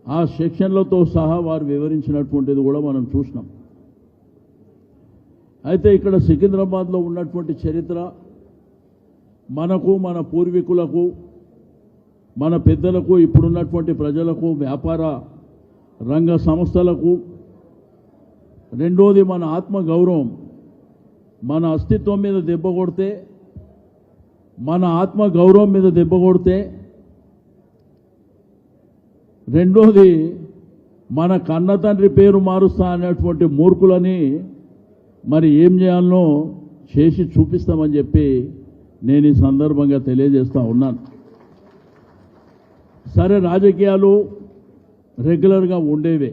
ఆ సెక్షన్లతో సహా వారు వివరించినటువంటిది కూడా మనం చూసినాం. అయితే ఇక్కడ సికింద్రాబాద్లో ఉన్నటువంటి చరిత్ర మనకు, మన పూర్వీకులకు, మన పెద్దలకు, ఇప్పుడున్నటువంటి ప్రజలకు, వ్యాపార రంగ సంస్థలకు, రెండోది మన ఆత్మ గౌరవం, మన అస్తిత్వం మీద దెబ్బ కొడితే, మన ఆత్మ గౌరవం మీద దెబ్బ కొడితే, రెండోది మన కన్న తండ్రి పేరు మారుస్తా అనేటువంటి మూర్ఖులని మరి ఏం చేయాలనో చేసి చూపిస్తామని చెప్పి నేను ఈ సందర్భంగా తెలియజేస్తా ఉన్నాను. సరే, రాజకీయాలు రెగ్యులర్గా ఉండేవే,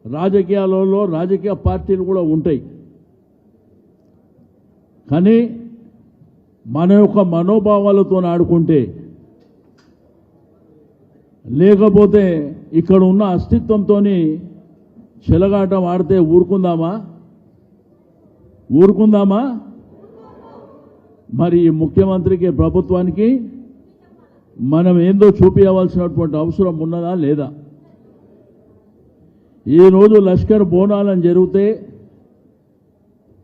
రాజకీయాలలో రాజకీయ పార్టీలు కూడా ఉంటాయి. కానీ మన యొక్క మనోభావాలతో ఆడుకుంటే, లేకపోతే ఇక్కడ ఉన్న అస్తిత్వంతో చెలగాటం ఆడితే ఊరుకుందామా? మరి ఈ ముఖ్యమంత్రికి, ప్రభుత్వానికి మనం ఏందో చూపించవలసినటువంటి అవసరం ఉన్నదా లేదా? ఈరోజు లష్కర్ బోనాలని జరిగితే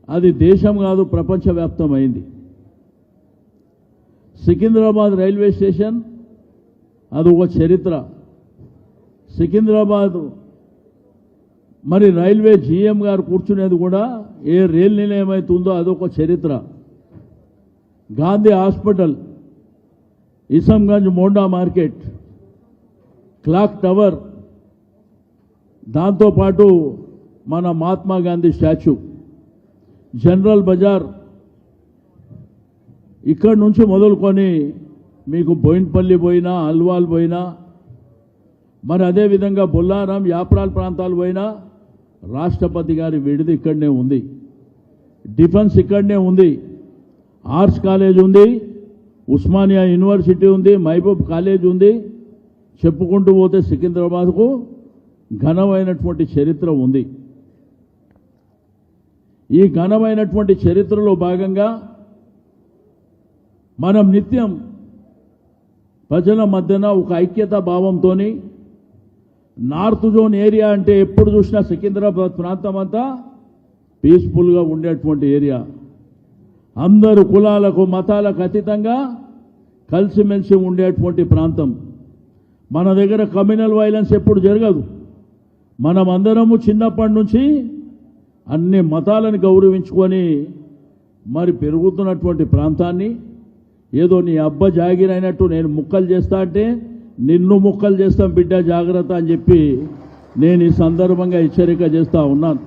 అది దేశం కాదు, ప్రపంచవ్యాప్తమైంది. సికింద్రాబాద్ రైల్వే స్టేషన్ అది ఒక చరిత్ర. సికింద్రాబాద్ మరి రైల్వే జీఎం గారు కూర్చునేది కూడా ఏ రైలు నిలయం అవుతుందో అదొక చరిత్ర. గాంధీ హాస్పిటల్, ఇసంగంజ్ మోండా మార్కెట్, క్లాక్ టవర్, దాంతోపాటు మన మహాత్మా గాంధీ స్టాచ్యూ, జనరల్ బజార్, ఇక్కడి నుంచి మొదలుకొని మీకు బోయిన్పల్లి పోయినా, అల్వాల్ పోయినా, మరి అదేవిధంగా బొల్లారం, యాప్రాల్ ప్రాంతాలు పోయినా రాష్ట్రపతి గారి విడిది ఇక్కడనే ఉంది, డిఫెన్స్ ఇక్కడనే ఉంది, ఆర్ట్స్ కాలేజ్ ఉంది, ఉస్మానియా యూనివర్సిటీ ఉంది, మహబూబ్ కాలేజ్ ఉంది. చెప్పుకుంటూ పోతే సికింద్రాబాద్కు ఘనమైనటువంటి చరిత్ర ఉంది. ఈ ఘనమైనటువంటి చరిత్రలో భాగంగా మనం నిత్యం ప్రజల మధ్యన ఒక ఐక్యతా భావంతో, నార్త్ జోన్ ఏరియా అంటే ఎప్పుడు చూసినా సికింద్రాబాద్ ప్రాంతం అంతా పీస్ఫుల్గా ఉండేటువంటి ఏరియా, అందరూ కులాలకు మతాలకు అతీతంగా కలిసిమెలిసి ఉండేటువంటి ప్రాంతం. మన దగ్గర కమ్యూనల్ వైలెన్స్ ఎప్పుడు జరగదు. మనం అందరము చిన్నప్పటి నుంచి అన్ని మతాలను గౌరవించుకొని మరి పెరుగుతున్నటువంటి ప్రాంతాన్ని, ఏదో నీ అబ్బ జాగిరైనట్టు నేను ముక్కలు చేస్తా అంటే నిన్ను ముక్కలు చేస్తాం బిడ్డ, జాగ్రత్త అని చెప్పి నేను ఈ సందర్భంగా హెచ్చరిక చేస్తూ ఉన్నాను.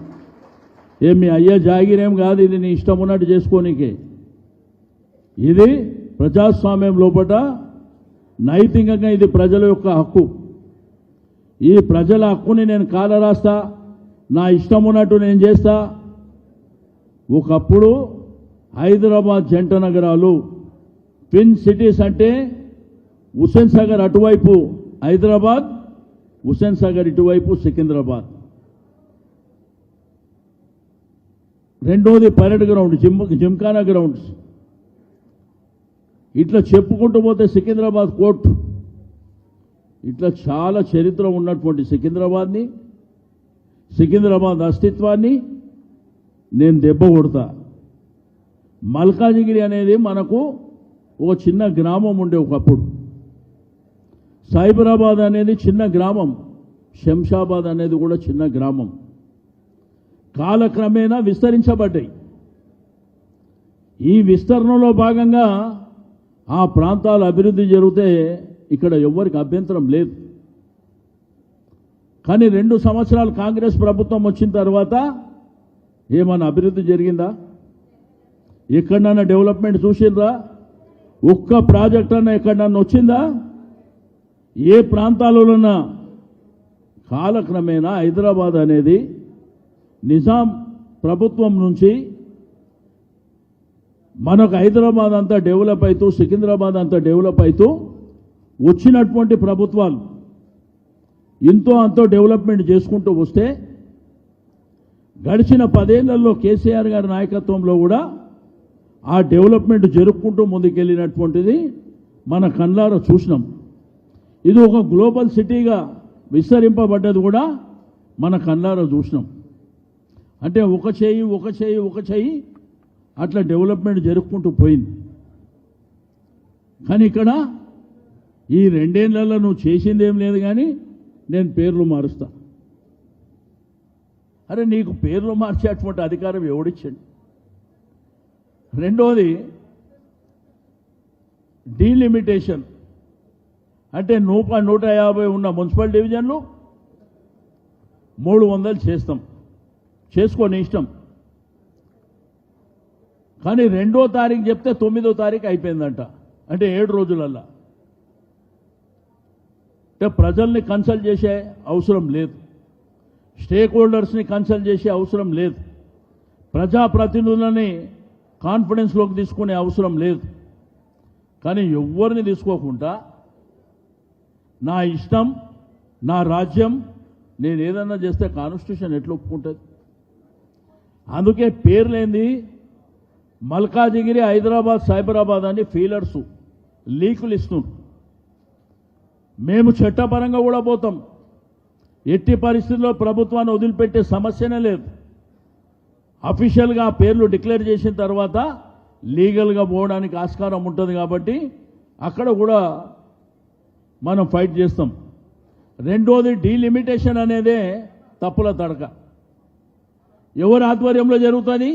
మీ అయ్య జాగిరేం కాదు, ఇది నీ ఇష్టం ఉన్నట్టు చేసుకోనికే. ఇది ప్రజాస్వామ్యం లోపల నైతికంగా ఇది ప్రజల యొక్క హక్కు. ఈ ప్రజల హక్కుని నేను కాలరాస్తా, నా ఇష్టం ఉన్నట్టు నేను చేస్తా. ఒకప్పుడు హైదరాబాద్ జంట నగరాలు, ట్విన్ సిటీస్ అంటే హుస్సేన్ సాగర్ అటువైపు హైదరాబాద్, హుస్సేన్ సాగర్ ఇటువైపు సికింద్రాబాద్. రెండోది పరేడ్ గ్రౌండ్, జిమ్ఖానా గ్రౌండ్స్. ఇట్లా చెప్పుకుంటూ పోతే సికింద్రాబాద్ కోర్టు, ఇట్లా చాలా చరిత్ర ఉన్నటువంటి సికింద్రాబాద్ని, సికింద్రాబాద్ అస్తిత్వాన్ని నేను దెబ్బ కొడతా. మల్కాజిగిరి అనేది మనకు ఒక చిన్న గ్రామం ఉండే ఒకప్పుడు. సైబరాబాద్ అనేది చిన్న గ్రామం, శంషాబాద్ అనేది కూడా చిన్న గ్రామం. కాలక్రమేణా విస్తరించబడ్డాయి. ఈ విస్తరణలో భాగంగా ఆ ప్రాంతాల అభివృద్ధి జరిగితే ఇక్కడ ఎవ్వరికి అభ్యంతరం లేదు. కానీ 2 సంవత్సరాలు కాంగ్రెస్ ప్రభుత్వం వచ్చిన తర్వాత ఏమన్నా అభివృద్ధి జరిగిందా? ఎక్కడన్నా డెవలప్మెంట్ చూసిండ్రా? ఒక్క ప్రాజెక్ట్ అన్నా ఎక్కడన్నా వచ్చిందా? ఏ ప్రాంతాలలోనా? కాలక్రమేణా హైదరాబాద్ అనేది నిజాం ప్రభుత్వం నుంచి మనకు హైదరాబాద్ అంతా డెవలప్ అవుతూ, సికింద్రాబాద్ అంతా డెవలప్ అవుతూ వచ్చినటువంటి ప్రభుత్వాలు ఇంతో అంతో డెవలప్మెంట్ చేసుకుంటూ వస్తే, గడిచిన 10 ఏళ్లలో కేసీఆర్ గారి నాయకత్వంలో కూడా ఆ డెవలప్మెంట్ జరుపుకుంటూ ముందుకెళ్ళినటువంటిది మన కళ్ళారా చూసినాం. ఇది ఒక గ్లోబల్ సిటీగా విస్తరింపబడ్డది కూడా మన కళ్ళారా చూసినాం. అంటే ఒక చేయి అట్లా డెవలప్మెంట్ జరుపుకుంటూ పోయింది. కానీ ఇక్కడ ఈ 2 ఏళ్లలో నువ్వు చేసిందేం లేదు, కానీ నేను పేర్లు మారుస్తా. అరే నీకు పేర్లు మార్చేటువంటి అధికారం ఎవడిచ్చాడు? రెండోది డీలిమిటేషన్, అంటే 150 ఉన్న మున్సిపల్ డివిజన్లు 300 చేస్తాం, చేసుకొని ఇష్టం. కానీ 2వ తారీఖు చెప్తే 9వ తారీఖు అయిపోయిందంట, అంటే 7 రోజులల్లా. అంటే ప్రజల్ని కన్సల్ట్ చేసే అవసరం లేదు, స్టేక్ హోల్డర్స్ని కన్సల్ట్ చేసే అవసరం లేదు, ప్రజాప్రతినిధులని కాన్ఫిడెన్స్లోకి తీసుకునే అవసరం లేదు. కానీ ఎవరిని తీసుకోకుండా నా ఇష్టం, నా రాజ్యం, నేను ఏదన్నా చేస్తే కాన్స్టిట్యూషన్ ఎట్లా ఒప్పుకుంటుంది? అందుకే పేర్లేంది మల్కాజిగిరి, హైదరాబాద్, సైబరాబాద్ అని ఫీలర్సు లీకులు ఇస్తున్నారు. మేము చట్టపరంగా కూడా పోతాం. ఎట్టి పరిస్థితుల్లో ప్రభుత్వాన్ని వదిలిపెట్టే సమస్యనే లేదు. అఫీషియల్గా ఆ పేర్లు డిక్లేర్ చేసిన తర్వాత లీగల్గా పోవడానికి ఆస్కారం ఉంటుంది. కాబట్టి అక్కడ కూడా మనం ఫైట్ చేస్తాం. రెండోది డీలిమిటేషన్ అనేదే తప్పుల తడక. ఎవరి ఆధ్వర్యంలో జరుగుతుంది?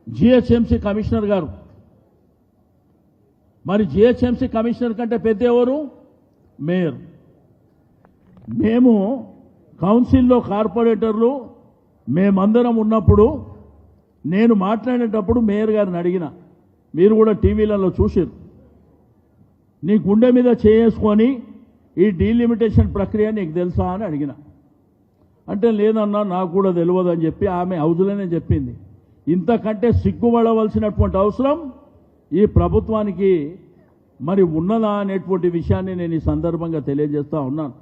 జిహెచ్ఎంసీ కమిషనర్ గారు. మరి జిహెచ్ఎంసీ కమిషనర్ కంటే పెద్ద ఎవరు? మేయర్. మేము కౌన్సిల్లో కార్పొరేటర్లు మేమందరం ఉన్నప్పుడు నేను మాట్లాడేటప్పుడు మేయర్ గారిని అడిగిన, మీరు కూడా టీవీలలో చూసారు, నీ గుండె మీద చేసుకొని ఈ డీలిమిటేషన్ ప్రక్రియ నీకు తెలుసా అని అడిగిన. అంటే లేదన్నా నాకు కూడా తెలియదు అని చెప్పి ఆమె హౌజులోనే చెప్పింది. ఇంతకంటే సిగ్గుపడవలసినటువంటి అవసరం ఈ ప్రభుత్వానికి మరి ఉన్నదా అనేటువంటి విషయాన్ని నేను ఈ సందర్భంగా తెలియజేస్తా ఉన్నాను.